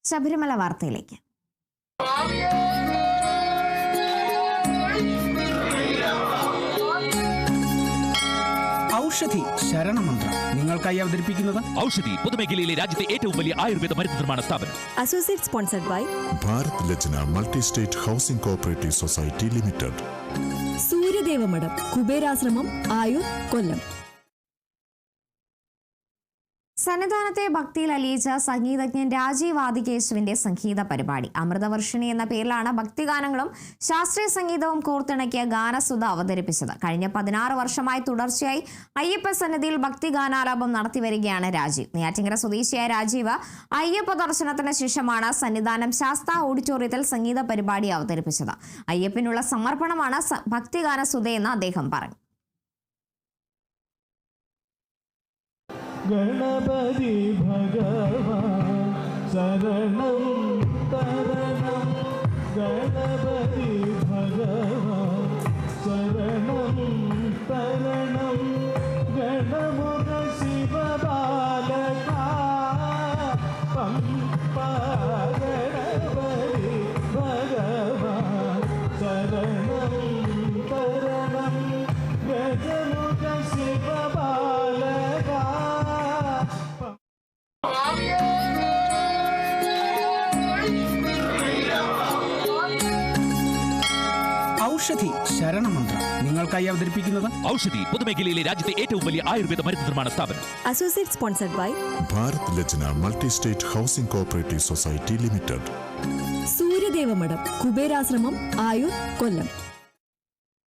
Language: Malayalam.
ശബരിമല വാർത്തയിലേക്ക്. ഔഷധി ശരണമന്ത്രം നിങ്ങൾക്കായി അവതരിപ്പിക്കുന്നത് ഔഷധി പൊതുമേഖലയിലെ രാജ്യത്തെ ഏറ്റവും വലിയ ആയുർവേദ മരുന്ന് നിർമ്മാണ സ്ഥാപനം. Associate sponsored by Bharat Lajna multi state housing cooperative society limited. Suryadevamatham Kuberashramam Ayur Kollam. സന്നിധാനത്തെ ഭക്തിയിൽ അലിയിച്ച സംഗീതജ്ഞൻ രാജീവ് ആദികേശുവിന്റെ സംഗീത പരിപാടി അമൃതവർഷിണി എന്ന പേരിലാണ് ഭക്തിഗാനങ്ങളും ശാസ്ത്രീയ സംഗീതവും കോർത്തിണക്കിയ ഗാനസുധ അവതരിപ്പിച്ചത്. കഴിഞ്ഞ 16 വർഷമായി തുടർച്ചയായി അയ്യപ്പ സന്നിധിയിൽ ഭക്തിഗാനാലാപം നടത്തിവരികയാണ് രാജീവ്. നെയ്യാറ്റിൻകര സ്വദേശിയായ രാജീവ് അയ്യപ്പ ദർശനത്തിന് ശേഷമാണ് സന്നിധാനം ശാസ്ത ഓഡിറ്റോറിയത്തിൽ സംഗീത പരിപാടി അവതരിപ്പിച്ചത്. അയ്യപ്പനുള്ള സമർപ്പണമാണ് ഭക്തിഗാനസുധയെന്ന് അദ്ദേഹം പറഞ്ഞു. ഗണപതി ഭഗവാൻ ശരണം തരണം, ഗണപതി ഭഗവാൻ ശരണം തരണം, ഗണമുഖ ശിവബാലക പമ്പ ഗണപതി ഭഗവാൻ ശരണം തരണം, ഗജമുഖ ശിവബാലക. ഔഷധി ശരണമന്ത്രം നിങ്ങൾക്കായി അവതരിപ്പിക്കുന്നത് ഔഷധി പൊതുമേഖലയിലെ രാജ്യത്തെ ഏറ്റവും വലിയ ആയുർവേദ മരുന്ന് നിർമ്മാണ സ്ഥാപനം. Associate sponsored by Bharat Lajna multi state housing cooperative society limited. Suryadevamatham Kuberashramam Ayur Kollam.